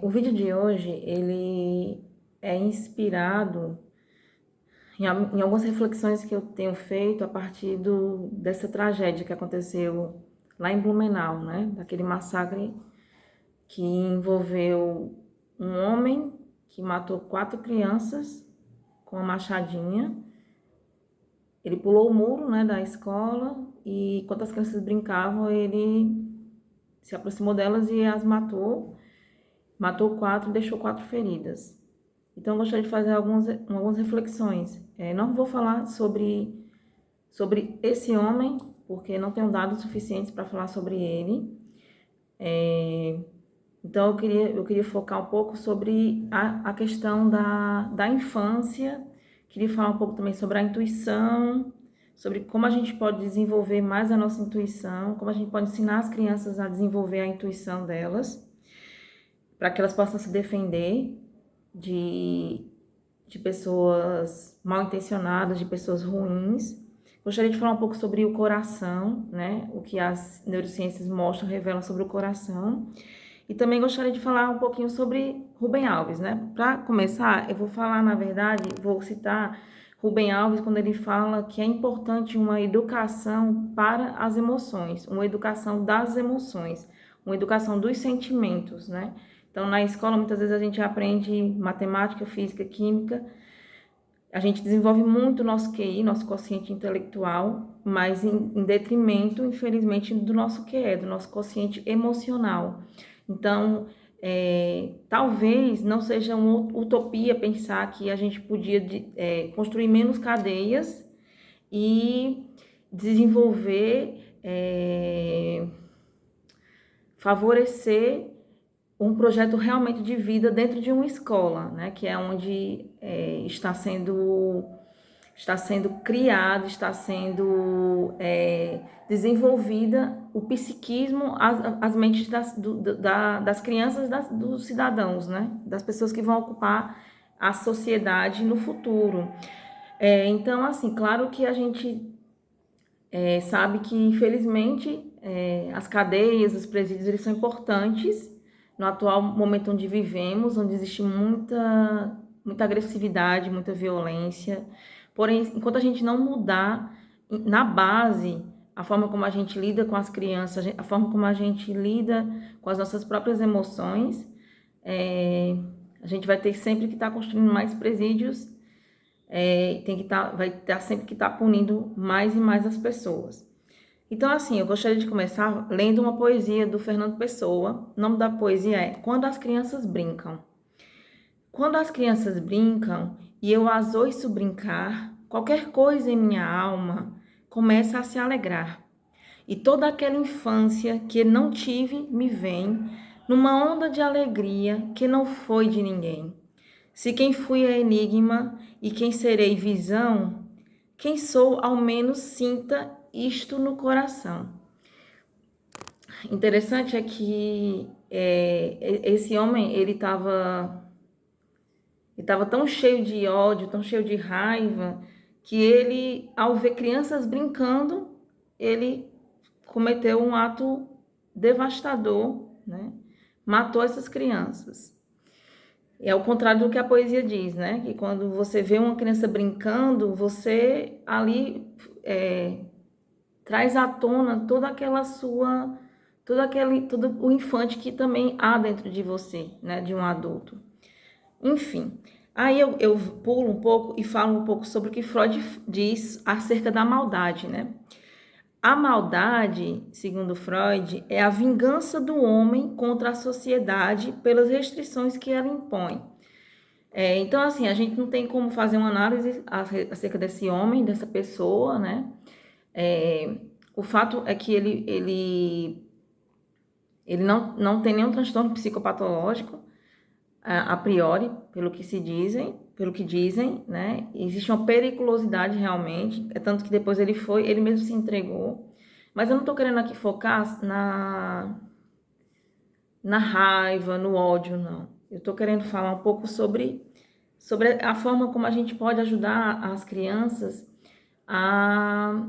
O vídeo de hoje, ele é inspirado em algumas reflexões que eu tenho feito a partir dessa tragédia que aconteceu lá em Blumenau, né? Daquele massacre que envolveu um homem que matou 4 crianças com uma machadinha. Ele pulou o muro, né, da escola e enquanto as crianças brincavam, ele se aproximou delas e as matou. Matou 4 e deixou 4 feridas. Então, eu gostaria de fazer algumas reflexões. Não vou falar sobre esse homem, porque não tenho dados suficientes para falar sobre ele. Então, eu queria focar um pouco sobre a questão da infância. Queria falar um pouco também sobre a intuição, sobre como a gente pode desenvolver mais a nossa intuição, como a gente pode ensinar as crianças a desenvolver a intuição delas, para que elas possam se defender de pessoas mal intencionadas, de pessoas ruins. Gostaria de falar um pouco sobre o coração, né? O que as neurociências mostram, revelam sobre o coração. E também gostaria de falar um pouquinho sobre Rubem Alves, né? Para começar, eu vou falar, na verdade, vou citar Rubem Alves quando ele fala que é importante uma educação para as emoções, uma educação das emoções, uma educação dos sentimentos, né? Então, na escola, muitas vezes a gente aprende matemática, física, química, a gente desenvolve muito o nosso QI, nosso quociente intelectual, mas em detrimento, infelizmente, do nosso QE, do nosso quociente emocional. Então, talvez não seja uma utopia pensar que a gente podia construir menos cadeias e desenvolver, favorecer um projeto realmente de vida dentro de uma escola, né? Que é onde está sendo criado, está sendo desenvolvida o psiquismo, as mentes das crianças, dos cidadãos, né? Das pessoas que vão ocupar a sociedade no futuro. Então, assim, claro que a gente sabe que, infelizmente, as cadeias, os presídios, eles são importantes no atual momento onde vivemos, onde existe muita agressividade, muita violência. Porém, enquanto a gente não mudar na base a forma como a gente lida com as crianças, a forma como a gente lida com as nossas próprias emoções, a gente vai ter sempre que estar construindo mais presídios, vai ter sempre que estar punindo mais e mais as pessoas. Então, assim, eu gostaria de começar lendo uma poesia do Fernando Pessoa. O nome da poesia é Quando as Crianças Brincam. Quando as crianças brincam e eu as ouço brincar, qualquer coisa em minha alma começa a se alegrar. E toda aquela infância que não tive me vem numa onda de alegria que não foi de ninguém. Se quem fui é enigma e quem serei visão, quem sou ao menos sinta isto no coração. Interessante é que esse homem, ele estava tão cheio de ódio, tão cheio de raiva, que ele, ao ver crianças brincando, ele cometeu um ato devastador, né? Matou essas crianças. É ao contrário do que a poesia diz, né? Que quando você vê uma criança brincando, você ali traz à tona toda aquela sua, todo o infante que também há dentro de você, né? De um adulto. Enfim, aí eu pulo um pouco e falo um pouco sobre o que Freud diz acerca da maldade, né? A maldade, segundo Freud, é a vingança do homem contra a sociedade pelas restrições que ela impõe. Então, assim, a gente não tem como fazer uma análise acerca desse homem, dessa pessoa, né? O fato é que ele não tem nenhum transtorno psicopatológico, a priori, pelo que dizem, né? Existe uma periculosidade realmente, é tanto que depois ele mesmo se entregou. Mas eu não estou querendo aqui focar na raiva, no ódio, não. Eu estou querendo falar um pouco sobre a forma como a gente pode ajudar as crianças a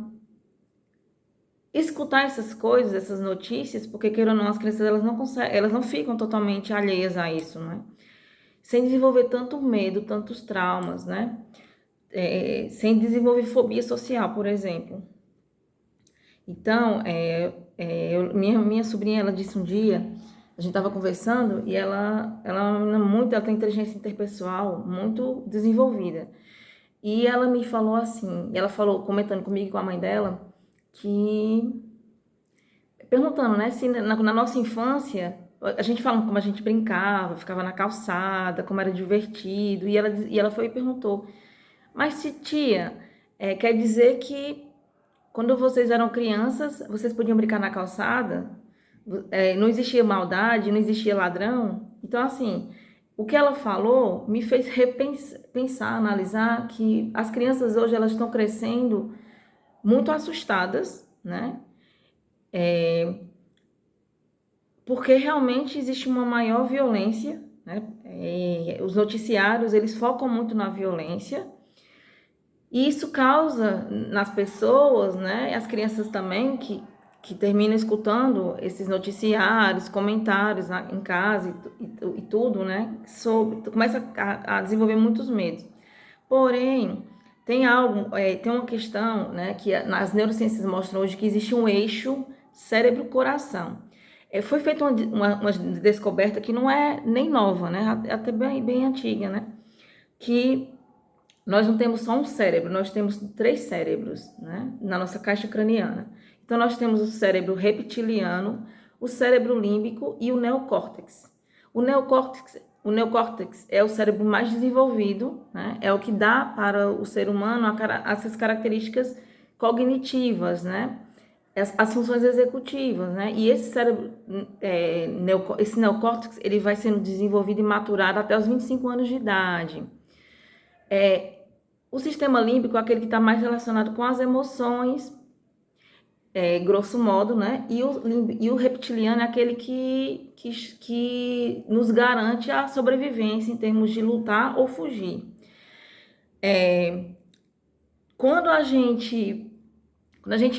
escutar essas coisas, essas notícias, porque queira ou não, as crianças elas não conseguem, elas não ficam totalmente alheias a isso, né? Sem desenvolver tanto medo, tantos traumas, né? Sem desenvolver fobia social, por exemplo. Então, minha sobrinha, ela disse um dia, a gente estava conversando e ela é uma menina muito, ela tem inteligência interpessoal muito desenvolvida. E ela me falou assim, ela falou, comentando comigo e com a mãe dela, que perguntando, né, se na nossa infância, a gente falando como a gente brincava, ficava na calçada, como era divertido, e ela foi e perguntou, mas se tia, quer dizer que quando vocês eram crianças, vocês podiam brincar na calçada? Não existia maldade, não existia ladrão? Então, assim, o que ela falou me fez repensar, analisar que as crianças hoje elas estão crescendo muito assustadas, né? Porque realmente existe uma maior violência, né? Os noticiários, eles focam muito na violência, e isso causa nas pessoas, né, as crianças também, que terminam escutando esses noticiários, comentários em casa e tudo, né, começa a desenvolver muitos medos. Porém, tem uma questão, né, que as neurociências mostram hoje que existe um eixo cérebro-coração. Foi feita uma descoberta que não é nem nova, né, até bem antiga, né, que nós não temos só um cérebro, nós temos 3 cérebros, né, na nossa caixa craniana. Então, nós temos o cérebro reptiliano, o cérebro límbico e o neocórtex. O neocórtex é o cérebro mais desenvolvido, né, é o que dá para o ser humano essas características cognitivas, né, as funções executivas, né, e esse cérebro, esse neocórtex, ele vai sendo desenvolvido e maturado até os 25 anos de idade. O sistema límbico é aquele que está mais relacionado com as emoções, grosso modo, né? E o reptiliano é aquele que nos garante a sobrevivência em termos de lutar ou fugir. Quando a gente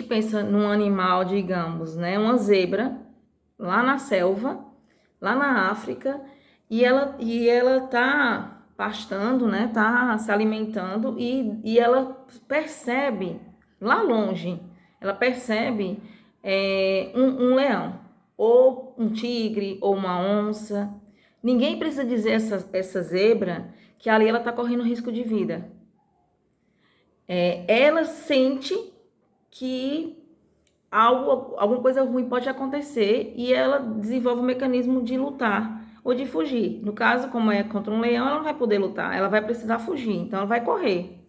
pensa num animal, digamos, né? Uma zebra, lá na selva, lá na África, e ela tá pastando, né? Tá se alimentando e ela percebe lá longe, ela percebe um leão, ou um tigre, ou uma onça. Ninguém precisa dizer essa zebra que ali ela tá correndo risco de vida. Ela sente que alguma coisa ruim pode acontecer e ela desenvolve um mecanismo de lutar ou de fugir. No caso, como é contra um leão, ela não vai poder lutar, ela vai precisar fugir, então ela vai correr.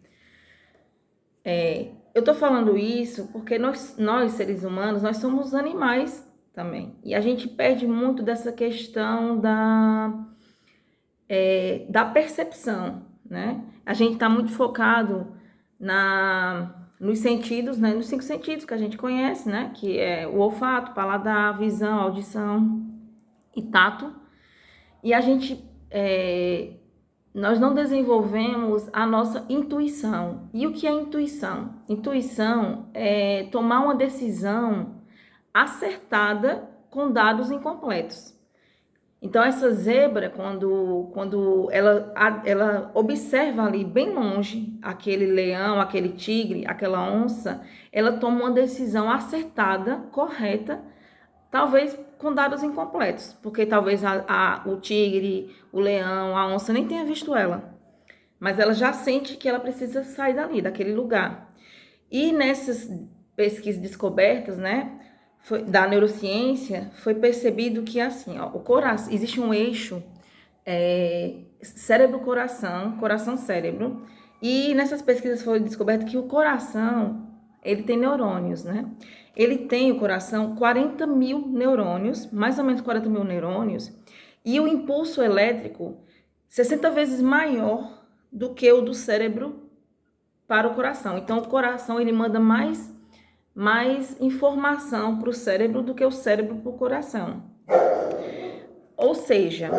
Eu tô falando isso porque nós seres humanos, nós somos animais também. E a gente perde muito dessa questão da percepção, né? A gente tá muito focado nos sentidos, né? Nos 5 sentidos que a gente conhece, né? Que é o olfato, paladar, visão, audição e tato. E nós não desenvolvemos a nossa intuição. E o que é intuição? Intuição é tomar uma decisão acertada com dados incompletos. Então, essa zebra, quando ela observa ali bem longe aquele leão, aquele tigre, aquela onça, ela toma uma decisão acertada, correta, talvez com dados incompletos, porque talvez o tigre, o leão, a onça nem tenha visto ela, mas ela já sente que ela precisa sair dali, daquele lugar. E nessas pesquisas descobertas, né, da neurociência, foi percebido que assim, ó, o coração, existe um eixo cérebro-coração, coração-cérebro, e nessas pesquisas foi descoberto que o coração, ele tem neurônios, né? Ele tem, o coração, 40 mil neurônios, mais ou menos 40 mil neurônios, e o impulso elétrico 60 vezes maior do que o do cérebro para o coração. Então, o coração, ele manda mais informação para o cérebro do que o cérebro para o coração. Ou seja,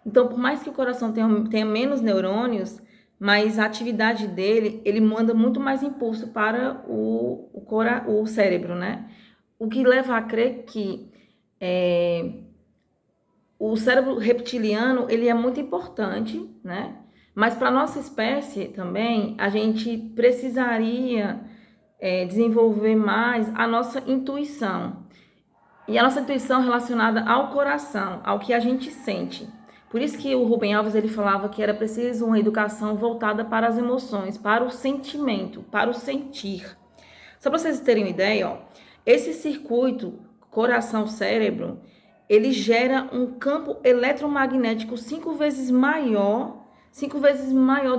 então, por mais que o coração tenha menos neurônios, mas a atividade dele, ele manda muito mais impulso para o cérebro, né? O que leva a crer que o cérebro reptiliano, ele é muito importante, né? Mas para a nossa espécie também, a gente precisaria desenvolver mais a nossa intuição. E a nossa intuição relacionada ao coração, ao que a gente sente. Por isso que o Rubem Alves ele falava que era preciso uma educação voltada para as emoções, para o sentimento, para o sentir. Só para vocês terem uma ideia, ó, esse circuito coração-cérebro, ele gera um campo eletromagnético 5 vezes maior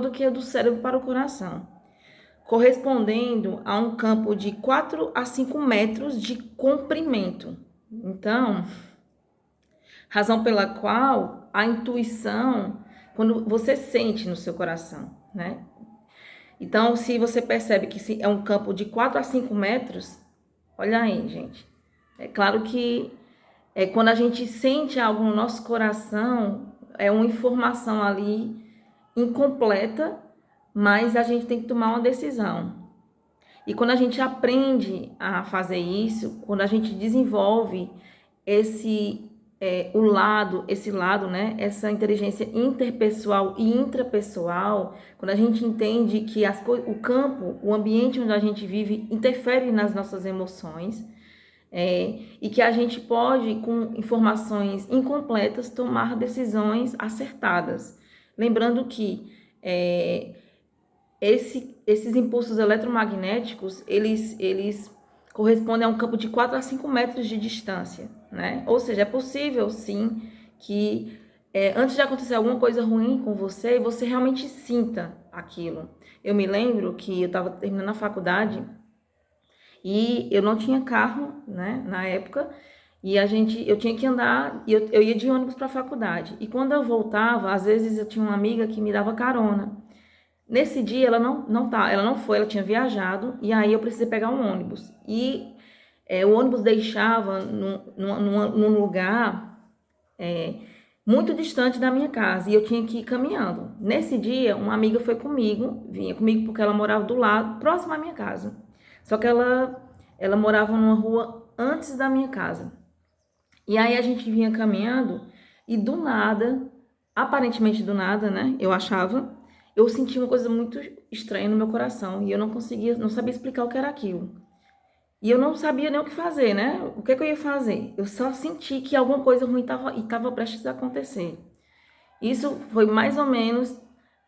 do que o do cérebro para o coração, correspondendo a um campo de 4 a 5 metros de comprimento. Então, razão pela qual a intuição, quando você sente no seu coração, né? Então, se você percebe que é um campo de 4 a 5 metros, olha aí, gente. É claro que quando a gente sente algo no nosso coração, é uma informação ali incompleta, mas a gente tem que tomar uma decisão. E quando a gente aprende a fazer isso, quando a gente desenvolve esse lado, né? Essa inteligência interpessoal e intrapessoal, quando a gente entende que o campo, o ambiente onde a gente vive interfere nas nossas emoções, e que a gente pode, com informações incompletas, tomar decisões acertadas. Lembrando que esses impulsos eletromagnéticos, eles correspondem a um campo de 4 a 5 metros de distância, né? Ou seja, é possível, sim, que antes de acontecer alguma coisa ruim com você, você realmente sinta aquilo. Eu me lembro que eu estava terminando a faculdade e eu não tinha carro, né, na época, e eu tinha que andar, e eu ia de ônibus para a faculdade. E quando eu voltava, às vezes eu tinha uma amiga que me dava carona. Nesse dia ela não foi, ela tinha viajado, e aí eu precisei pegar um ônibus. E o ônibus deixava num lugar muito distante da minha casa, e eu tinha que ir caminhando. Nesse dia, uma amiga vinha comigo porque ela morava do lado, próximo à minha casa. Só que ela morava numa rua antes da minha casa. E aí a gente vinha caminhando, e do nada, aparentemente do nada, né, eu senti uma coisa muito estranha no meu coração, e eu não sabia explicar o que era aquilo. E eu não sabia nem o que fazer, né? O que eu ia fazer? Eu só senti que alguma coisa ruim estava prestes a acontecer. Isso foi mais ou menos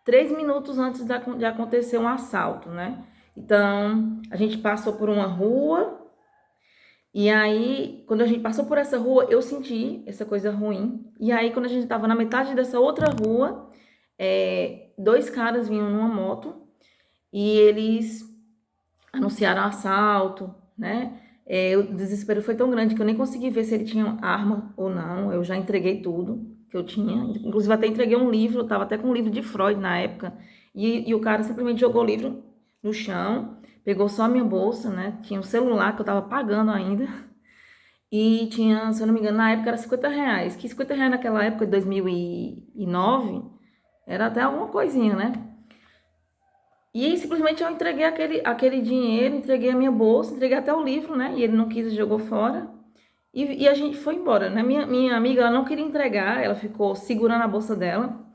3 minutos antes de acontecer um assalto, né? Então, a gente passou por uma rua, e aí, quando a gente passou por essa rua, eu senti essa coisa ruim. E aí, quando a gente estava na metade dessa outra rua, 2 caras vinham numa moto, e eles anunciaram assalto, né? O desespero foi tão grande que eu nem consegui ver se ele tinha arma ou não. Eu já entreguei tudo que eu tinha. Inclusive, até entreguei um livro, eu tava até com um livro de Freud na época. E o cara simplesmente jogou o livro no chão, pegou só a minha bolsa, né? Tinha um celular que eu tava pagando ainda. E tinha, se eu não me engano, na época era R$ 50. Que R$ 50 naquela época, de 2009, era até alguma coisinha, né? E simplesmente eu entreguei aquele dinheiro, entreguei a minha bolsa, entreguei até o livro, né? E ele não quis e jogou fora. E a gente foi embora, né? Minha amiga, ela não queria entregar, ela ficou segurando a bolsa dela.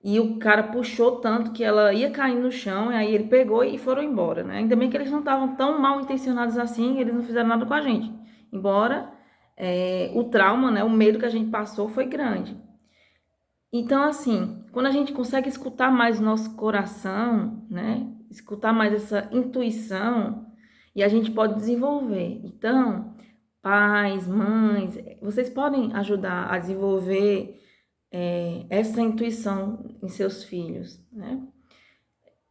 E o cara puxou tanto que ela ia caindo no chão, e aí ele pegou e foram embora, né? Ainda bem que eles não estavam tão mal intencionados assim, eles não fizeram nada com a gente. Embora o trauma, né? O medo que a gente passou foi grande. Então, assim, quando a gente consegue escutar mais o nosso coração, né? Escutar mais essa intuição, e a gente pode desenvolver. Então, pais, mães, vocês podem ajudar a desenvolver essa intuição em seus filhos, né?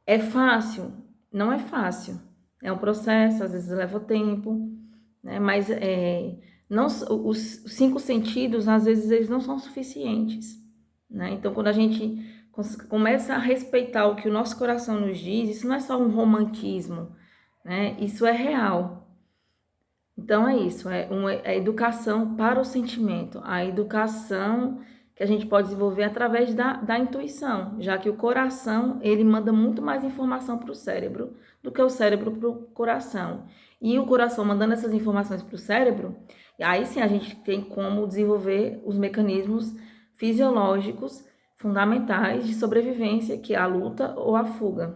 É fácil? Não é fácil. É um processo, às vezes leva tempo, né? Mas não, os 5 sentidos, às vezes, eles não são suficientes, né? Então, quando a gente começa a respeitar o que o nosso coração nos diz, isso não é só um romantismo, né? Isso é real. Então, é isso, a educação para o sentimento, a educação que a gente pode desenvolver através da intuição, já que o coração, ele manda muito mais informação para o cérebro do que o cérebro para o coração. E o coração mandando essas informações para o cérebro, aí sim a gente tem como desenvolver os mecanismos fisiológicos fundamentais de sobrevivência, que é a luta ou a fuga.